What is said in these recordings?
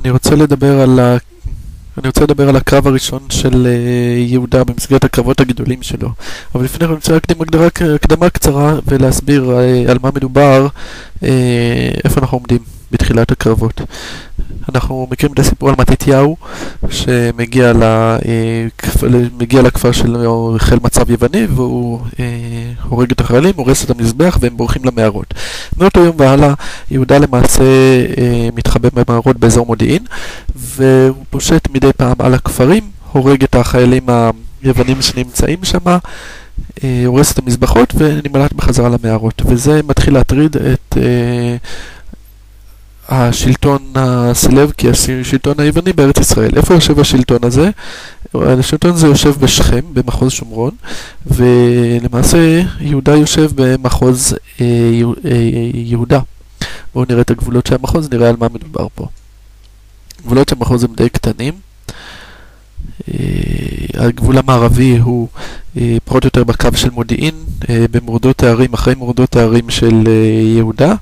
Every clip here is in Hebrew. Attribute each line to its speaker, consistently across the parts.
Speaker 1: אני רוצה לדבר על הקרב הראשון של יהודה במסגרת הקרבות הגדולים שלו. אבל לפני כן אני רוצה להקדים הקדמה קצרה ולהסביר על מה מדובר, איפה אנחנו עומדים בתחילת הקרבות. אנחנו מכירים את הסיפור על מתתיהו שמגיע לכפר של חיל מצב יווני, והוא הורג את החיילים, הורס את המזבח והם בורחים למערות. מאותו יום והלאה יהודה למעשה מתחבא במערות באזור מודיעין, והוא פושט מדי פעם על הכפרים, הורג את החיילים היוונים שנמצאים שם, הורס את המזבחות ונמלט בחזרה למערות. וזה מתחיל להטריד את השלטון הסלבקי, השלטון היווני בארץ ישראל. איפה יושב השלטון הזה? השלטון הזה יושב בשכם, במחוז שומרון, ולמעשה יהודה יושב במחוז יהודה. בואו נראה את הגבולות של המחוז, נראה על מה מדובר פה. הגבולות של המחוז הם די קטנים. הגבול המערבי הוא פחות או יותר בקו של מודיעין, במורדות הערים, אחרי מורדות הערים של יהודה.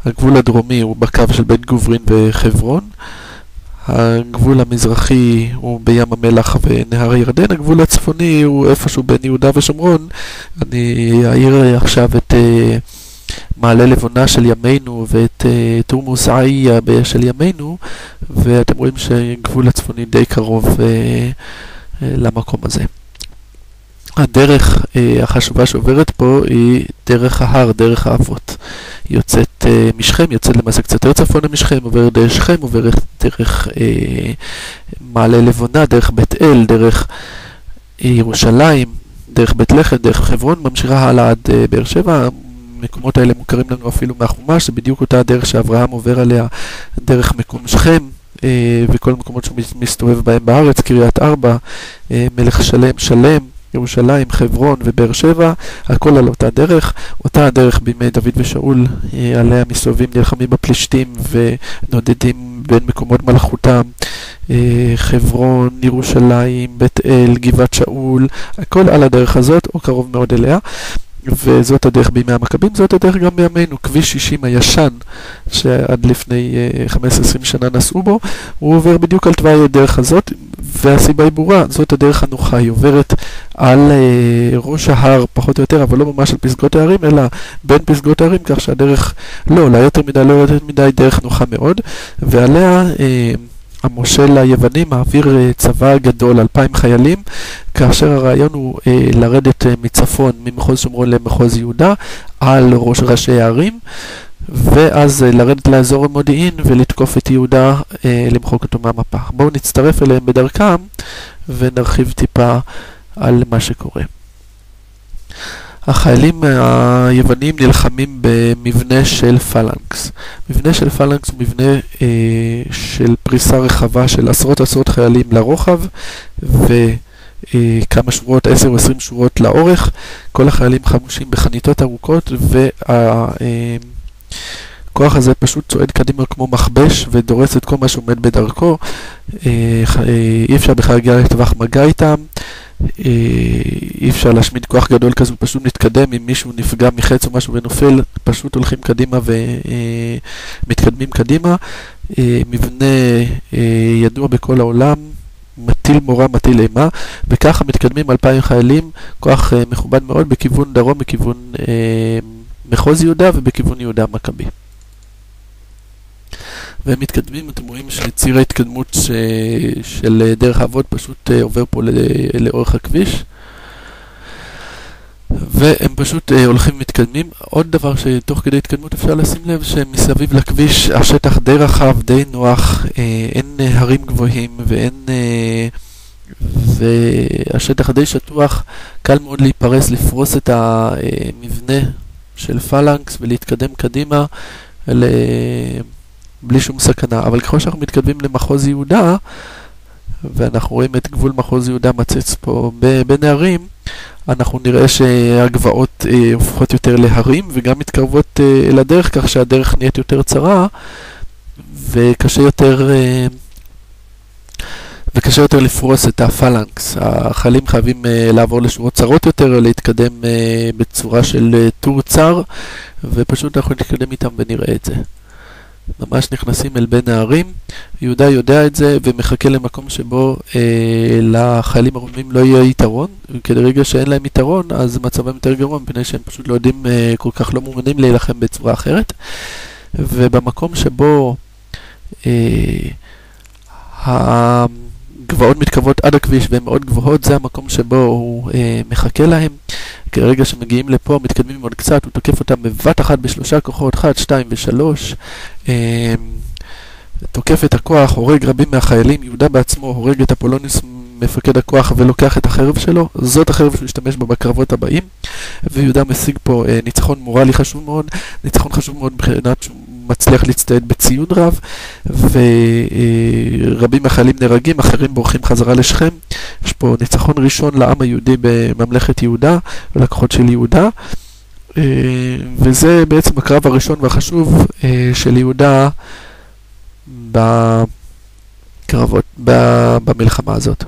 Speaker 1: הגבול הדרומי הוא בקו של בית גוברין וחברון. הגבול המזרחי הוא בים המלח ונהר הירדן. הגבול הצפוני הוא איפשהו בין יהודה ושומרון. אני אעיר עכשיו את מעלה לבונה של ימינו ואת תורמוס עיא של ימינו, ואתם רואים שהגבול הצפוני די קרוב למקום הזה. הדרך החשובה שעוברת פה היא דרך ההר, דרך האבות. היא יוצאת משכם, יוצאת למעשה קצת יותר צפונה משכם, עוברת דרך שכם, עוברת דרך מעלה לבונה, דרך בית אל, דרך ירושלים, דרך בית לחם, דרך חברון, ממשיכה הלאה עד באר שבע. המקומות האלה מוכרים לנו אפילו מהחומש, זה בדיוק אותה דרך שאברהם עובר עליה, דרך מקום שכם, וכל המקומות שהוא מסתובב בהם בארץ, קריית ארבע, מלך שלם, ירושלים, חברון ובאר שבע, הכל על אותה הדרך בימי דוד ושאול, עליה מסתובבים, נלחמים בפלישתים ונודדים בין מקומות מלכותם, חברון, ירושלים, בית אל, גבעת שאול, הכל על הדרך הזאת או קרוב מאוד אליה. וזאת הדרך בימי המכבים, זאת הדרך גם בימינו. כביש 60 הישן, שעד לפני 15-20 שנה נסעו בו, הוא עובר בדיוק על תוואי הדרך הזאת, והסיבה היא ברורה, זאת הדרך הנוחה, היא עוברת על ראש ההר פחות או יותר, אבל לא ממש על פסגות הערים, אלא בין פסגות הערים, כך שהדרך לא יותר מדי דרך נוחה מאוד, ועליה המושל היווני מעביר צבא גדול, 2,000 חיילים, כאשר הרעיון הוא לרדת מצפון, ממחוז שומרון למחוז יהודה, על ראשי הערים, ואז לרדת לאזור המודיעין ולתקוף את יהודה, למחוק אותו מהמפה. בואו נצטרף אליהם בדרכם ונרחיב טיפה על מה שקורה. החיילים היוונים נלחמים במבנה של פלנקס. מבנה של פלנקס הוא מבנה של פריסה רחבה של עשרות חיילים לרוחב וכמה שורות, 10 או 20 שורות לאורך. כל החיילים חמושים בחניתות ארוכות, והכוח הזה פשוט צועד קדימה כמו מכבש ודורס את כל מה שעומד בדרכו. אי אפשר בכלל להגיע לטווח מגע איתם. אי אפשר להשמיד כוח גדול כזה, הוא פשוט מתקדם. אם מישהו נפגע מחץ או משהו ונופל, פשוט הולכים קדימה ומתקדמים קדימה. מבנה ידוע בכל העולם, מטיל מורה, מטיל אימה, וככה מתקדמים 2,000 חיילים, כוח מכובד מאוד בכיוון דרום, בכיוון מחוז יהודה ובכיוון יהודה המכבי. והם מתקדמים, אתם רואים שציר ההתקדמות של דרך האבות פשוט עובר פה לאורך הכביש, והם פשוט הולכים ומתקדמים. עוד דבר שתוך כדי התקדמות אפשר לשים לב, שמסביב לכביש השטח די רחב, די נוח, אין הרים גבוהים והשטח די שטוח, קל מאוד להיפרס, לפרוס את המבנה של פלנקס ולהתקדם קדימה בלי שום סכנה. אבל ככל שאנחנו מתקדמים למחוז יהודה, ואנחנו רואים את גבול מחוז יהודה מצץ פה בין הערים, אנחנו נראה שהגבעות הופכות יותר להרים וגם מתקרבות אל הדרך, כך שהדרך נהיית יותר צרה וקשה יותר לפרוס את הפלנקס. החיילים חייבים לעבור לשורות צרות יותר, להתקדם בצורה של טור צר, ופשוט אנחנו נתקדם איתם ונראה את זה. ממש נכנסים אל בין הערים. יהודה יודע את זה ומחכה למקום שבו לחיילים הרומים לא יהיה יתרון, וכרגע שאין להם יתרון אז מצבם יותר גרוע, מפני שהם פשוט לא יודעים, כל כך לא מומנים להילחם בצורה אחרת. ובמקום שבו הגבעות מתקרבות עד הכביש והן מאוד גבוהות, זה המקום שבו הוא מחכה להם. כרגע שמגיעים לפה, מתקדמים עוד קצת, הוא תוקף אותם בבת אחת בשלושה כוחות, 1, 2 ו3, תוקף את הכוח, הורג רבים מהחיילים. יהודה בעצמו הורג את אפולוניוס מפקד הכוח ולוקח את החרב שלו, זאת החרב שהוא השתמש בה בקרבות הבאים, ויהודה משיג פה ניצחון מורלי חשוב מאוד, ניצחון חשוב מאוד מבחינת שהוא מצליח להצטייד בציוד רב, ורבים מהחיילים נהרגים, אחרים בורחים חזרה לשכם. יש פה ניצחון ראשון לעם היהודי בממלכת יהודה ולכוחות של יהודה, וזה בעצם הקרב הראשון והחשוב של יהודה בקרבות, במלחמה הזאת.